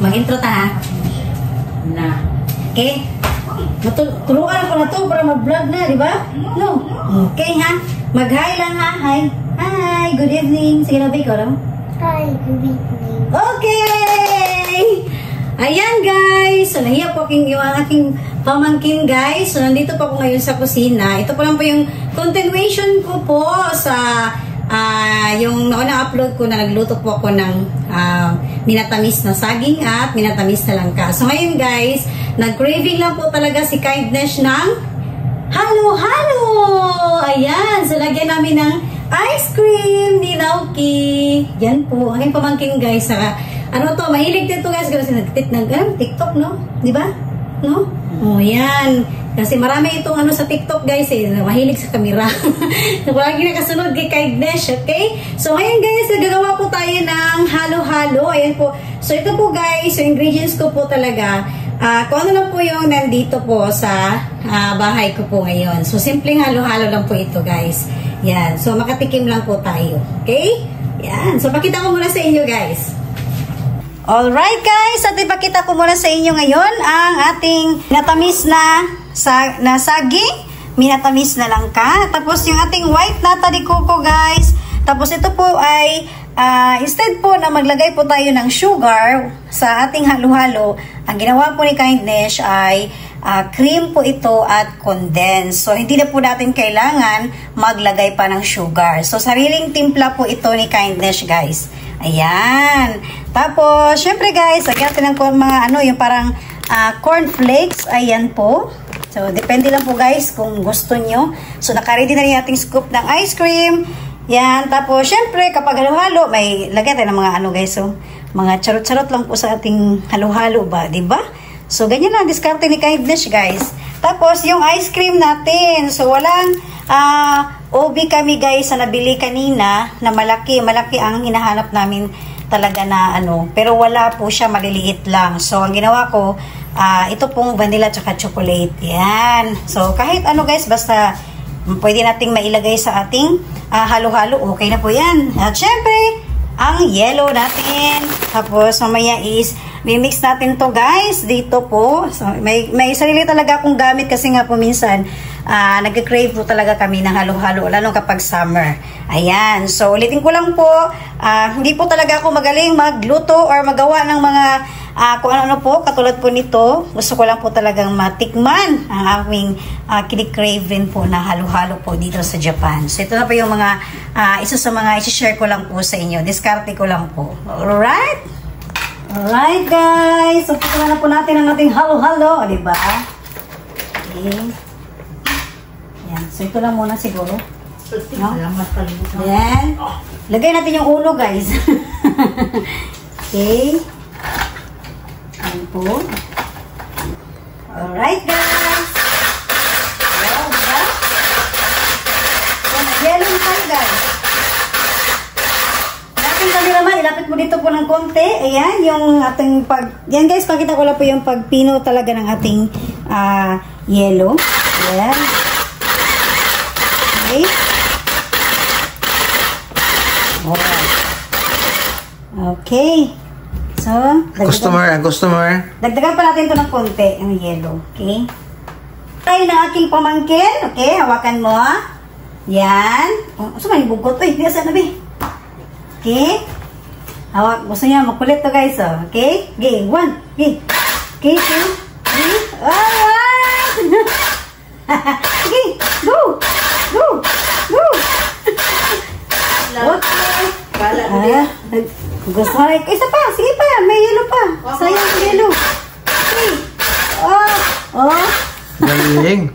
Mag-intro ta ha. Na. Okay? Tuluan ko na to para mag-vlog na, di ba? No. Okay ha. Mag-hi lang ha. Hi. Hi. Good evening. Sige na ba ikaw lang? Hi. Good evening. Okay. Ayan guys. So nahiya po yung aking pamangkin guys. So nandito po ako ngayon sa kusina. Ito po lang po yung continuation ko po sa yung na-upload ko na nagluto po ako ng minatamis na saging at minatamis na langka. So ngayon guys, nag-craving lang po talaga si Kindness ng halo-halo. Ayan, so lagyan namin ng ice cream ni Nauki. Yan po, aking pamangkin guys. Ano to, mahilig dito guys kasi TikTok, no? Di ba? No? Oh, yan. Kasi marami itong ano sa TikTok guys eh. Mahilig sa camera. Lagi nakasunod kay Kindness, okay? So ngayon guys, gagawa po tayo ng halo-halo. Ayan po. So ito po guys, yung ingredients ko po talaga. Kung ano lang po yung nandito po sa bahay ko po ngayon. So simpleng halo-halo lang po ito guys. Yan. So makatikim lang po tayo. Okay? Yan. So pakita ko muna sa inyo guys. Alright guys, at ipakita ko muna sa inyo ngayon ang ating natamis na saging, minatamis na langka, tapos yung ating white nata de coco guys. Tapos ito po ay instead po na maglagay po tayo ng sugar sa ating halo-halo, ang ginawa po ni Kindness ay cream po ito at condensed. So hindi na po natin kailangan maglagay pa ng sugar. So sariling timpla po ito ni Kindness guys. Ayan. Tapos, syempre guys, lagyan natin ng mga ano, yung parang corn flakes. Ayan po. So, depende lang po guys kung gusto nyo. So, nakaready na rin ating scoop ng ice cream. Yan. Tapos, syempre, kapag halo-halo, may lagyan tayo ng mga ano guys. So, mga charot-charot lang po sa ating halo-halo ba? Diba? So, ganyan lang. Diskarte ni Kindness guys. Tapos, yung ice cream natin. So, walang OB kami guys na nabili kanina na malaki ang hinahanap namin talaga na ano, pero wala po siya, maliliit lang. So ang ginawa ko ito pong vanilla tsaka chocolate. Yan. So kahit ano guys, basta pwede nating mailagay sa ating halo-halo, okay na po yan. At syempre ang yellow natin. Tapos mamaya is mimix natin to guys dito po. So, may sarili talaga akong gamit kasi nga po minsan nagka-crave po talaga kami ng halo-halo lalo kapag summer. Ayan. So ulitin ko lang po, hindi po talaga ako magaling magluto or magawa ng mga kung ano po, katulad po nito. Gusto ko lang po talagang matikman ang aming kinikrave rin po na halo-halo po dito sa Japan. So ito na po yung mga isa sa mga isi-share ko lang po sa inyo. Diskarte ko lang po. Alright? Alright guys. So pagkala na po natin ang ating halo-halo. O diba? Okay. Yan. So ito lang muna siguro. No? Yan. Lagay natin yung ulo guys. Okay. Yan po. Alright guys. Wow, diba? So mag-yellow tayo guys. Ating cameraman, ilapit mo dito po ng konti. Ayan, yung ating yan guys, pakita ko lang po yung pagpino talaga ng ating yellow. Ayan. Okay. Alright. Okay. So, customer. Dagdagan pa natin ito ng konti, yung yellow. Okay. Tayo na aking pamangkin. Okay, hawakan mo. Yan. Gusto man yung bugot. Uy, hindi saan na ba? Okay. Hawak. Gusto niya makulit to guys. Oh. Okay. Okay. 1. Okay. Okay. 2. 3. Alright. Okay. Go. Go. Go. Okay. Gusto mo rin. Isa pa. Sige pa. May yellow pa. Sayang yung yellow. Okay. Oh. Galing.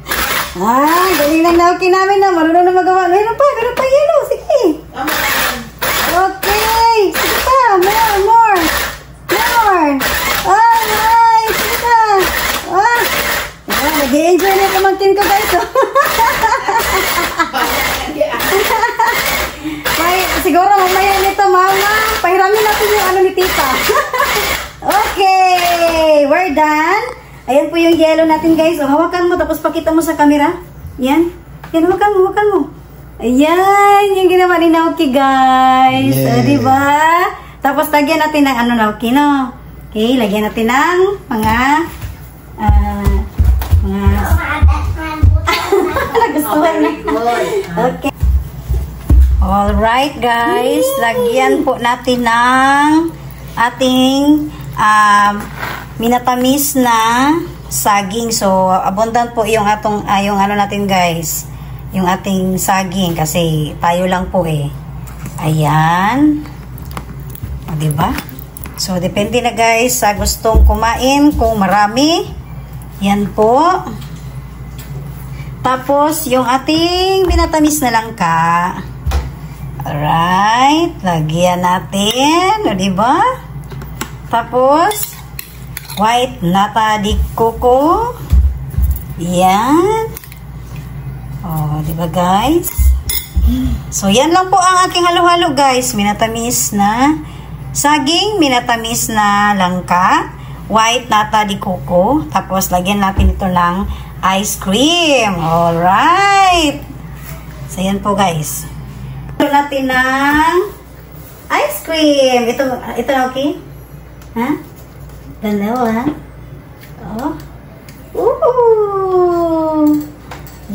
Galing lang na okay namin na. Marunong na magawa. Meron pa yellow. Sige. Okay. Sige pa. More. Alright. Sige pa. Nag-i-enjoy na yung pamangkin ko guys. Siguro mamaya nito mama. Pahiramin natin yung ano ni tita. Okay. We're done. Ayan po yung yellow natin guys. O, hawakan mo tapos pakita mo sa camera. Yan. Yan, hawakan mo. Ayan. Yung ginawa ni Nauki guys. Yeah. Diba? Tapos lagyan natin ng ano Nauki, no? Okay, lagyan natin ng mga nagustuhan na. Okay. Alright guys, lagyan po natin ng ating minatamis na saging. So, abundant po yung yung ano natin guys, yung ating saging kasi tayo lang po eh. Ayan. O, diba? So, depende na guys sa gustong kumain kung marami. Yan po. Tapos, yung ating minatamis na langka. Alright. Lagyan natin. O, diba? Tapos, white nata di coco. Yan. O, diba guys? So, yan lang po ang aking halo-halo guys. Minatamis na saging, minatamis na langka, white nata di coco. Tapos, lagyan natin ito ng ice cream. Alright. So, yan po guys. Ito natin ng ice cream. Ito na okay? Ha? Dalawa. Oh. Ooh.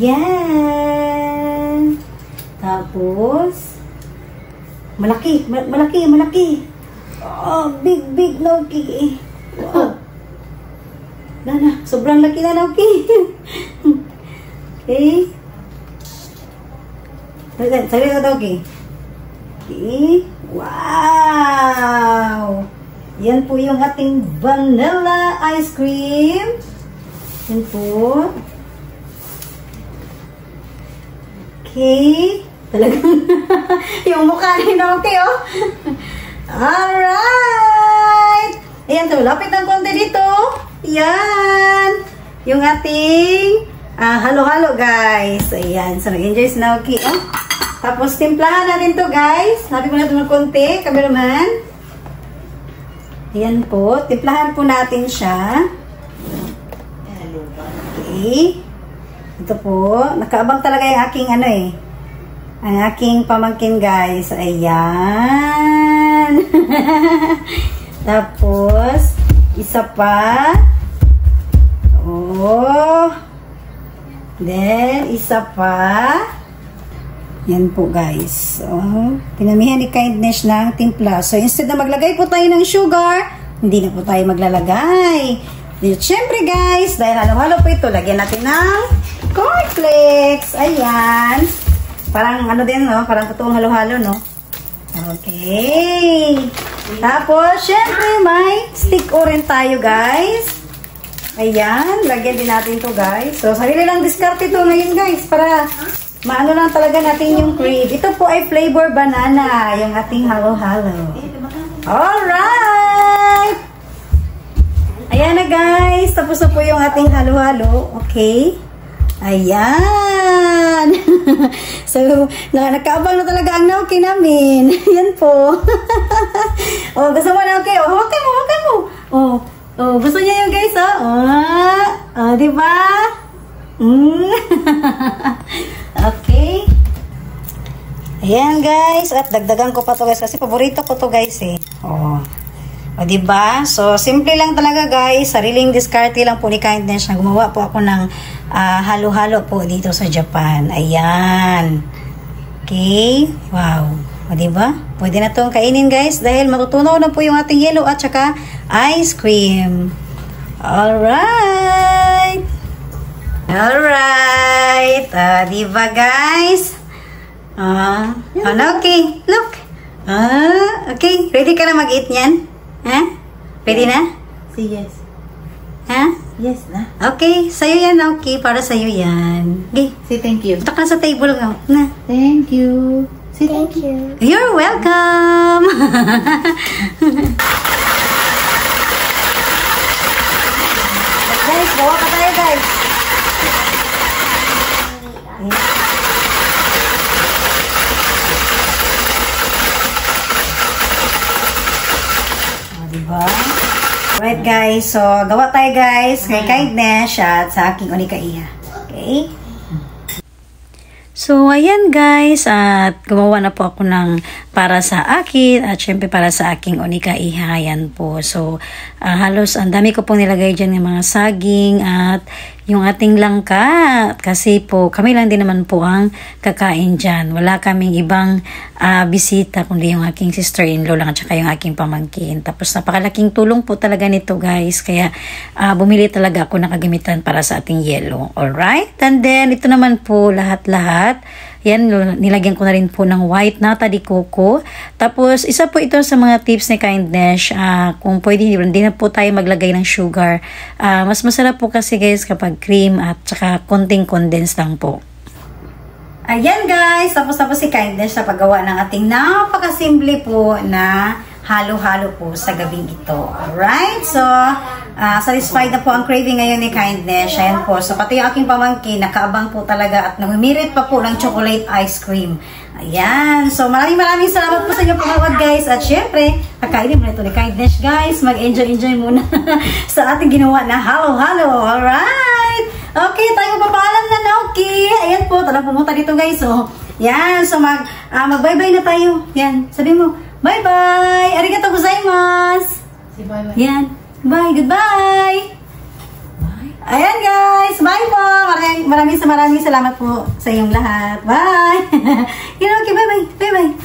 Yan. Tapos, malaki. Oh, big na okay. Wow. Na. Sobrang laki na okay. Okay. Sarili na okay. Okay. Wow. Yan po yung ating vanilla ice cream. Yan po. Okay. Talagang yung mukha ni okay, oh. Alright. Ayan, so lapit ng konti dito. Yan. Yung ating halo-halo, guys. Ayan. So, nag-enjoy si Naoki, oh. Tapos, timplahan natin to, guys. Lapit mo natin ng konti. Cameraman. Ayan po. Timplahan po natin siya. Okay. Ito po. Nakaabang talaga yung aking ang aking pamangkin guys. Ayan. Tapos, isa pa. Oh. Then, isa pa. Yan po guys. Oh, pinamihan ni Kindness ng timpla. So, instead na maglagay po tayo ng sugar, hindi na po tayo maglalagay. Siyempre guys, dahil halo-halo po ito, lagyan natin ng cornflakes. Ayan. Parang din, no? Parang totoong halo-halo, no? Okay. Tapos, syempre, may stick orange tayo, guys. Ayan. Lagyan din natin to guys. So, sarili lang discard ito ngayon, guys. Para maano lang talaga natin yung cream. Ito po ay flavor banana. Yung ating halo-halo. Alright! Ayan na, guys. Tapos na po yung ating halo-halo. Okay. Ayan. So, nakaabang na talaga ang Naoki namin. Yan po. Oh, gusto mo Naoki? Oh, hawakan mo. Oh, gusto niya yung guys, oh. Diba? Okay. Ayan, guys. At dagdagan ko pa to guys kasi paborito ko to guys eh. Oh. O, diba? So, simple lang talaga guys. Sariling diskarte lang po ni Kindness na gumawa po ako ng halo-halo po dito sa Japan. Ayan. Okay. Wow. O, diba? Pwede na itong kainin guys dahil matutunaw na po yung ating yellow at saka ice cream. Alright. Alright. Diba guys? Okay. Look. Okay. Ready ka na mag-eat niyan? Ha? Pwede na? Say yes. Ha? Yes na. Okay, sa'yo yan, okay. Para sa'yo yan. Okay. Say thank you. Punta ka na sa table nga. Na. Thank you. Say thank you. You're welcome! Guys, bawa ka tayo, guys. Diba? Alright guys, so gawa tayo guys kay Kindness at sa aking unikaiya. Okay? So So, ayan guys, at gumawa na po ako ng para sa akin at syempre para sa aking onika iha, yan po. So, halos ang dami ko pong nilagay dyan ng mga saging at yung ating langka. Kasi po, kami lang din naman po ang kakain dyan. Wala kaming ibang bisita, kundi yung aking sister-in-law lang at saka yung aking pamangkin. Tapos, napakalaking tulong po talaga nito guys. Kaya, bumili talaga ako ng kagamitan para sa ating yelo. Alright? And then, ito naman po lahat-lahat. Yan, nilagyan ko na rin po ng white nata de coco. Tapos, isa po ito sa mga tips ni Kindness. Kung pwede, hindi na po tayo maglagay ng sugar. Mas masarap po kasi guys kapag cream at saka konting condense lang po. Ayan guys, tapos si Kindness sa paggawa ng ating napakasimple po na halo-halo po sa gabing ito. Alright? So, satisfied na po ang craving ngayon ni Kindness. Ayan po. So, pati yung aking pamangkin, nakaabang po talaga at namimirit pa po ng chocolate ice cream. Ayan. So, maraming salamat po sa inyo pangawad guys. At syempre, kakainin mo na ito ni Kindness guys. Mag-enjoy muna sa ating ginawa na halo-halo. Alright? Okay, tayo papaalam na Naoki. Ayan po, tala pumunta dito guys. So, yan. So, mag-bye-bye na tayo. Yan. Sabi mo, bye-bye! Arigatou gozaimasu! Bye-bye. Yan. Bye. Goodbye! Bye. Ayan guys! Bye po! Maraming salamat po sa inyong lahat. Bye! Okay, bye-bye! Bye-bye!